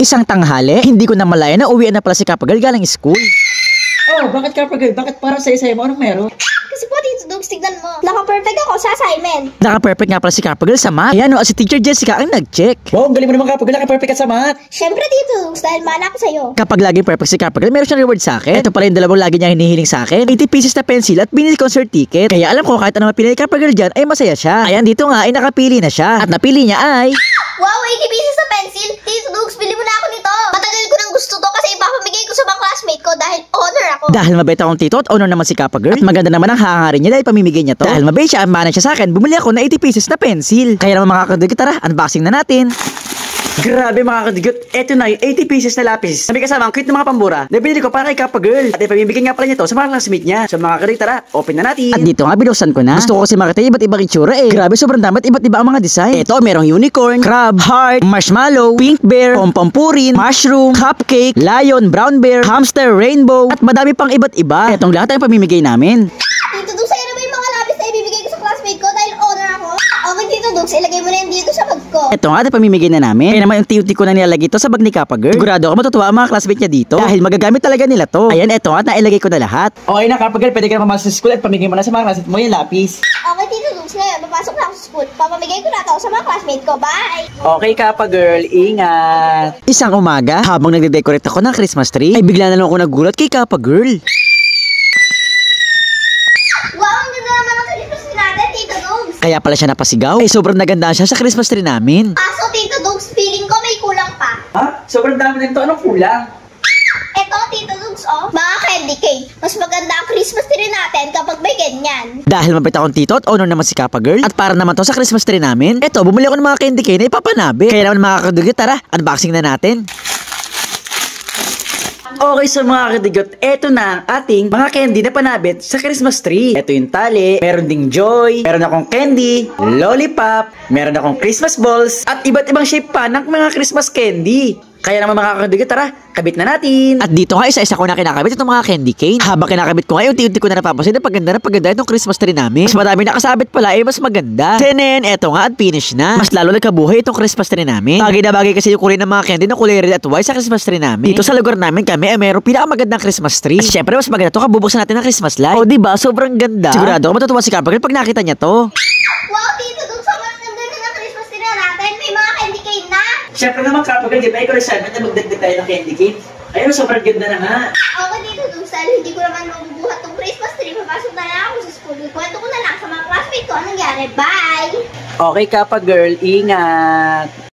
Isang tanghali, hindi ko na malaya na uwian na pala si Kappa Girl galing school. Oh, bakit Kappa Girl? Bakit parang saya-saya mo? Anong meron? Kasi po, Tito Dogs, tignan mo. Naka-perfect ako sa assignment. Naka-perfect nga pala si Kappa Girl sa math. Ayan o, si Teacher Jessica ang nag-check. Wow, ang galing mo naman Kappa Girl. Naka-perfect ka sa math. Syempre, Tito Dogs, dahil mana ako sa'yo. Kapag lagi perfect si Kappa Girl, meron siyang reward sa akin. Ito pala yung dalawang lagi niya hinihiling sa akin. 80 pieces na pencil at binili concert ticket. Kaya alam ko kahit ano mapili ni Kappa Girl dyan ay masaya siya. Ayan dito nga ay nakapili na siya. At napili niya ay... Wow, 80 pieces sa pencil. Tito Dogs, bili mo na ako nito. Matagal ko nang gusto to kasi ipapamigay ko sa mga classmate ko dahil honor ako. Dahil mabait akong tito at honor naman si Kappa Girl. At maganda naman ang hangarin niya dahil pamimigay niya to. Dahil mabait siya, mana siya sa akin, bumili ako na 80 pieces na pencil. Kaya naman mga kadigot, tara, unboxing na natin. Grabe mga kadigot, eto na yung 80 pieces na lapis. Sabi kasama ang cute ng mga pambura. Nabili ko para kay Kappa Girl. At ipamibigay nga pala niya to sa mga classmate niya. So mga kadigot, tara, open na natin. At dito nga binuksan ko na. Gusto ko kasi makita yung iba't ibang itsura eh. Grabe, sobrang dami at iba't iba ang mga design. Ito, merong unicorn, crab, heart, marshmallow, pink bear, pompompurin, mushroom, cupcake, lion, brown bear, hamster, rainbow, at madami pang iba't iba. Etong lahat ay pamimigay namin. Tito Dogs, sa'yo na ba yung mga lapis na ibibigay ko sa classmate ko dahil honor ako? Okay, Tito Dogs, ilagay mo na yan dito sa bag ko. Ito nga, pamimigay na namin. Kaya naman yung tiyuti ko na nilalagay ito sa bag ni Kappa Girl. Sigurado ako matutuwa ang mga classmate niya dito. Dahil magagamit talaga nila to. Ayan, ito nga, nailagay ko na lahat. Okay na Kappa Girl, pwede ka na pumasok sa school at pamigay mo na sa mga classmate mo yung lapis. Okay, Tito Dogs, ngayon, papasok na ako sa school. Papamigay ko na to sa mga classmate ko. Bye! Okay Kappa Girl, ingat. Isang umaga, habang nagde-decorate ako ng Christmas tree, ay bigla na lang ako nagulat kay Kappa Girl. Wow, ang ganda naman ang Christmas tree natin, Tito Dogs. Kaya pala siya napasigaw. Ay sobrang naganda siya sa Christmas tree namin. Kaso, Tito Dogs, feeling ko may kulang pa. Ha? Sobrang dami nito. Anong kulang? Eto, Tito Dogs, oh. Mga candy cane. Mas maganda ang Christmas tree natin kapag may ganyan. Dahil mabait akong tito at honor naman si Kappa Girl. At para naman to sa Christmas tree namin, eto, bumili ako ng mga candy cane na ipapanabi. Kaya naman mga kadugit, tara, unboxing na natin. Okay, so mga kadigot, eto na ang ating mga candy na panabit sa Christmas tree. Eto yung tali, meron ding joy, meron akong candy, lollipop, meron akong Christmas balls, at iba't ibang shape pa ng mga Christmas candy. Kaya naman mga kadigot, tara, kabit na natin. At dito nga, isa-isa ko na kinakabit itong mga candy cane. Habang kinakabit ko nga, unti-unti ko na napapansin na paganda itong Christmas tree namin. Mas madami nakasabit pala, mas maganda. Tenen, eto nga at finish na. Mas lalo nagkabuhay itong Christmas tree namin. Bagay na bagay kasi yung kulay ng mga candy na kulay red at white sa Christmas tree namin. Dito sa lugar namin kami ay mayroong pinakamagandang Christmas tree. At syempre, mas maganda to kabubuksan natin ng Christmas light. O diba, sobrang ganda. Sigurado ako matutuwa si Kappa Girl pag nakita niya to. Wow, Tito Dogs, sobrang ganda na ng Christmas tree natin. May mga candy cane na. Siyempre naman Kappa Girl, di ba ikaw requirement na magdagdag tayo ng candy cane? Ayun, sobrang ganda na nga. Okay, Tito Dogs, dahil hindi ko naman mabubuhat tong Christmas tree. Papasok na lang ako sa school. Kwento ko na lang sa mga classmate ko anong nangyari. Bye! Okay Kappa Girl, ingat.